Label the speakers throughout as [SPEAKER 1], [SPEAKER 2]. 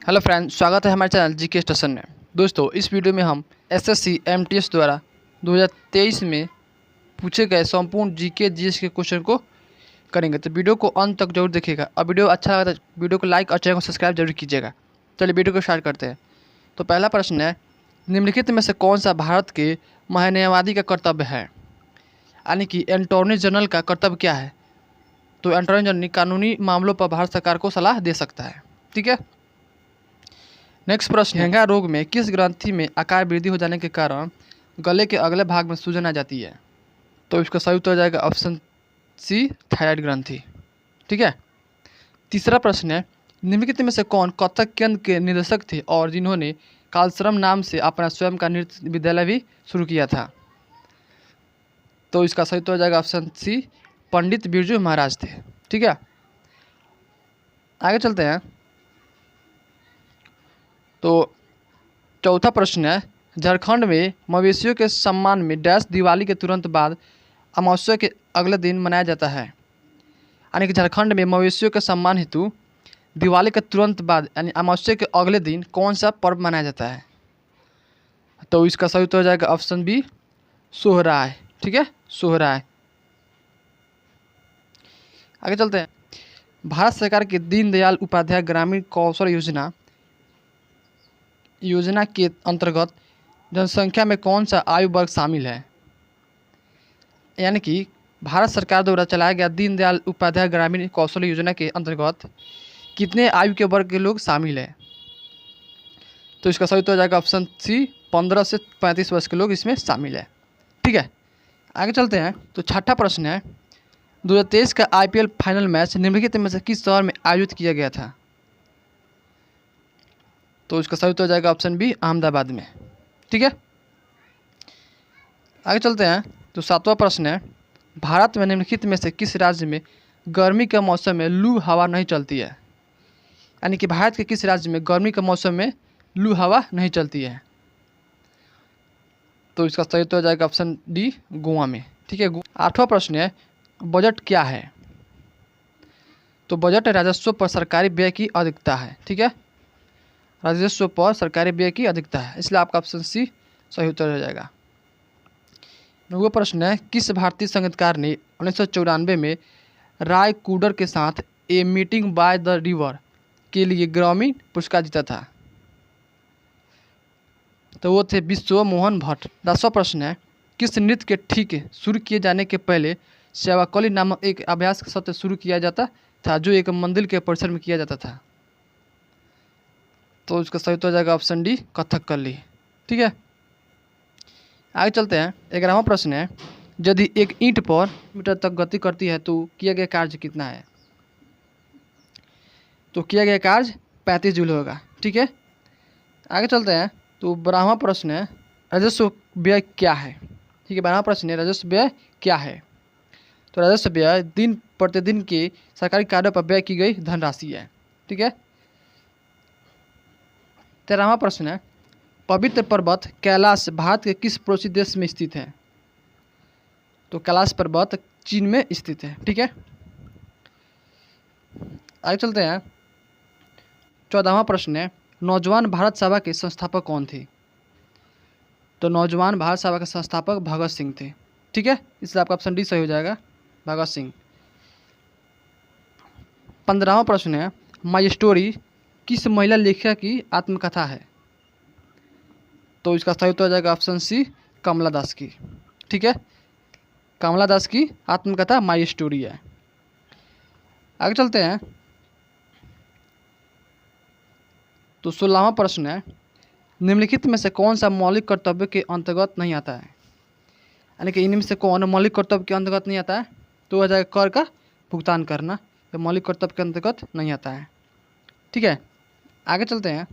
[SPEAKER 1] Hello friends, स्वागत है हमारे चैनल जीके स्टेशन में। दोस्तों, इस वीडियो में हम एसएससी एमटीएस द्वारा 2023 में पूछे गए संपूर्ण जीके जीएस के क्वेश्चन को करेंगे। तो वीडियो को अंत तक जरूर देखिएगा और वीडियो अच्छा लगा तो वीडियो को लाइक और चैनल को सब्सक्राइब जरूर कीजिएगा। चलिए वीडियो को स्टार्ट करते हैं। तो पहला प्रश्न है, निम्नलिखित में से कौन सा भारत के महान्यायवादी का कर्तव्य है? यानी कि अटॉर्नी जनरल का कर्तव्य क्या है? तो अटॉर्नी जनरल कानूनी मामलों पर भारत सरकार को सलाह दे सकता है। ठीक है। नेक्स्ट प्रश्न, घेंघा रोग में किस ग्रंथि में आकार वृद्धि हो जाने के कारण गले के अगले भाग में सूजन आ जाती है? तो इसका सही उत्तर हो जाएगा ऑप्शन सी, थायराइड ग्रंथि। ठीक है। तीसरा प्रश्न है, निम्नलिखित में से कौन कथक केंद्र के निदेशक थे और जिन्होंने कालश्रम नाम से अपना स्वयं का नृत्य विद्यालय भी शुरू किया था? तो इसका सही उत्तर हो जाएगा ऑप्शन सी, पंडित बिरजू महाराज थे। ठीक है। आगे चलते हैं। तो चौथा प्रश्न है, झारखंड में मवेशियों के सम्मान में डैश दिवाली के तुरंत बाद अमावस्या के अगले दिन मनाया जाता है? यानी कि झारखंड में मवेशियों के सम्मान हेतु दिवाली के तुरंत बाद यानी अमावस्या के अगले दिन कौन सा पर्व मनाया जाता है? तो इसका सही उत्तर हो जाएगा ऑप्शन बी, सोहराय। ठीक है, सोहराय। आगे चलते हैं। भारत सरकार की दीनदयाल उपाध्याय ग्रामीण कौशल योजना के अंतर्गत जनसंख्या में कौन सा आयु वर्ग शामिल है? यानी कि भारत सरकार द्वारा चलाया गया दीनदयाल उपाध्याय ग्रामीण कौशल योजना के अंतर्गत कितने आयु के वर्ग के लोग शामिल हैं? तो इसका सही उत्तर हो जाएगा ऑप्शन सी, 15 से 35 वर्ष के लोग इसमें शामिल है। ठीक है। आगे चलते हैं। तो छठा प्रश्न है, 2023 का आईपीएल फाइनल मैच निम्नलिखित में से किस शहर में आयोजित किया गया था? तो इसका सही उत्तर हो जाएगा ऑप्शन बी, अहमदाबाद में। ठीक है। आगे चलते हैं। तो सातवां प्रश्न है, भारत में निम्नलिखित में से किस राज्य में गर्मी के मौसम में लू हवा नहीं चलती है? यानी कि भारत के किस राज्य में गर्मी के मौसम में लू हवा नहीं चलती है? तो इसका सही उत्तर हो जाएगा ऑप्शन डी, गोवा में। ठीक है। आठवां प्रश्न है, बजट क्या है? तो बजट राजस्व पर सरकारी व्यय की अधिकता है। ठीक है, राजस्व पर सरकारी व्यय की अधिकता है, इसलिए आपका ऑप्शन सी सही उत्तर हो जाएगा। नौवां प्रश्न है, किस भारतीय संगीतकार ने 1994 में राय कूडर के साथ a meeting by the river के लिए ग्रैमी पुरस्कार जीता था? तो वो थे विश्व मोहन भट्ट। 10वां प्रश्न है, किस नृत्य के ठीक शुरू किए जाने के पहले सेवाकली नामक एक अभ्यास सत्र शुरू किया जाता था जो एक मंदिर के परिसर में किया जाता था? तो इसका सही उत्तर हो जाएगा ऑप्शन डी, कथकली। ठीक है। आगे चलते हैं। 11वां प्रश्न है, यदि एक ईंट पर मीटर तक गति करती है तो किया गया कार्य कितना है? तो किया गया कार्य 35 जूल होगा। ठीक है। आगे चलते हैं। तो 12वां प्रश्न है, राजस्व व्यय क्या है? ठीक है, 12वां प्रश्न है, राजस्व व्यय क्या है? तो राजस्व व्यय दिन प्रतिदिन के सरकारी कार्यों पर व्यय की गई धनराशि है। ठीक है। 13वां प्रश्न है, पवित्र पर्वत कैलाश भारत के किस पड़ोसी देश में स्थित है? तो कैलाश पर्वत चीन में स्थित है। ठीक है। आगे चलते हैं। 14वां प्रश्न है, नौजवान भारत सभा के संस्थापक कौन थे? तो नौजवान भारत सभा के संस्थापक भगत सिंह थे। ठीक है, इसलिए आपका ऑप्शन डी सही हो जाएगा, भगत सिंह। 15वां प्रश्न है, माई स्टोरी किस महिला लेखिका की आत्मकथा है? तो इसका सही उत्तर हो जाएगा ऑप्शन सी, कमला दास की। ठीक है, कमला दास की आत्मकथा माई स्टोरी है। आगे चलते हैं। तो 16वां प्रश्न है, निम्नलिखित में से कौन सा मौलिक कर्तव्य के अंतर्गत नहीं आता है? यानी कि इनमें से कौन मौलिक कर्तव्य के अंतर्गत नहीं आता है? तो हो जाएगा कर का भुगतान करना, तो मौलिक कर्तव्य के अंतर्गत नहीं आता है। ठीक है। आगे चलते हैं।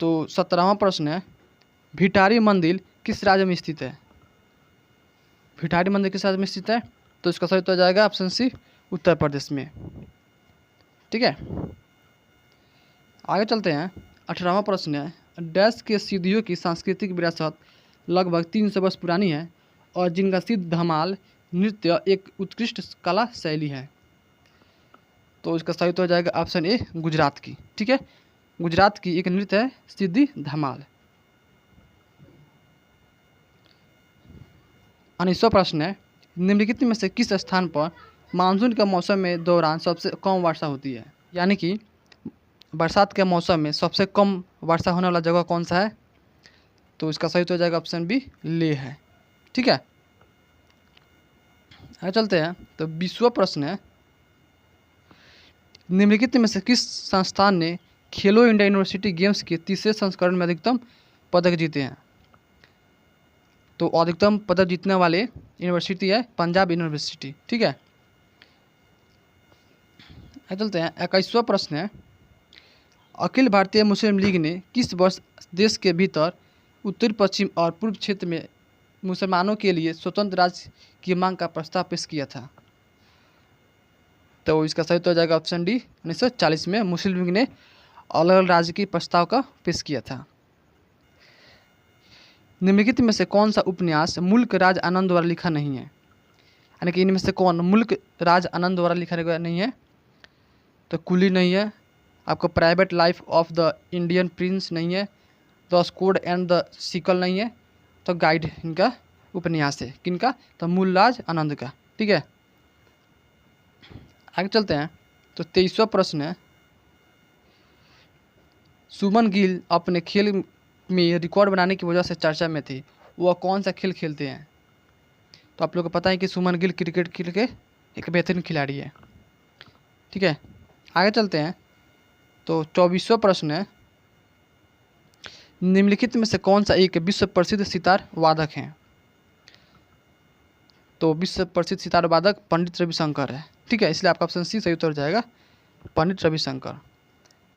[SPEAKER 1] तो 17वां प्रश्न है, भिटारी मंदिर किस राज्य में स्थित है? भिटारी मंदिर किस राज्य में स्थित है? तो इसका सही उत्तर हो जाएगा ऑप्शन सी, उत्तर प्रदेश में। ठीक है। आगे चलते हैं। 18वां प्रश्न है, डैश के सिद्धियों की सांस्कृतिक विरासत लगभग 300 वर्ष पुरानी है और जिनका सिद्ध धमाल नृत्य एक उत्कृष्ट कला शैली है। तो इसका सही उत्तर हो जाएगा ऑप्शन ए, गुजरात की। ठीक है। गुजरात की एक नृत्य है सिद्धि धमाल। 19वां प्रश्न है, निम्नलिखित में से किस स्थान पर मानसून के मौसम में दौरान सबसे कम वर्षा होती है? यानी कि बरसात के मौसम में सबसे कम वर्षा होने वाला जगह कौन सा है? तो इसका सही तो हो जाएगा ऑप्शन बी, लेह है। ठीक है, आगे चलते हैं। तो 20वां प्रश्न है, निम्नलिखित में से किस संस्थान ने खेलो इंडिया यूनिवर्सिटी गेम्स के तीसरे संस्करण में अधिकतम पदक जीते हैं? तो अधिकतम पदक जीतने वाले यूनिवर्सिटी है पंजाब यूनिवर्सिटी। ठीक है, आगे चलते हैं। 21वां प्रश्न है, अखिल भारतीय मुस्लिम लीग ने किस वर्ष देश के भीतर उत्तर पश्चिम और पूर्व क्षेत्र में मुसलमानों के लिए स्वतंत्र राज्य की मांग का प्रस्ताव पेश किया था? तो इसका सही तो हो जाएगा ऑप्शन डी, 1940 में मुस्लिम लीग ने अलग अलग राज्य के प्रस्ताव का पेश किया था। निम्नलिखित में से कौन सा उपन्यास मुल्क राज आनंद द्वारा लिखा नहीं है? यानी कि इनमें से कौन मुल्क राज आनंद द्वारा लिखा गया नहीं है? तो कुली नहीं है, आपको private life of the Indian Prince नहीं है, द स्कोड एंड द सिकल नहीं है, तो गाइड इनका उपन्यास है। किनका? तो मूलराज आनंद का। ठीक है, आगे चलते हैं। तो 23वां प्रश्न है, सुमन गिल अपने खेल में रिकॉर्ड बनाने की वजह से चर्चा में थी, वह कौन सा खेल खेलते हैं? तो आप लोग को पता है कि सुमन गिल क्रिकेट खेल के एक बेहतरीन खिलाड़ी है। ठीक है, आगे चलते हैं। तो 24वां प्रश्न है, निम्नलिखित में से कौन सा एक विश्व प्रसिद्ध सितार वादक है? तो विश्व प्रसिद्ध सितार वादक पंडित रविशंकर है। ठीक है, इसलिए आपका ऑप्शन सी सही उत्तर हो जाएगा, पंडित रविशंकर।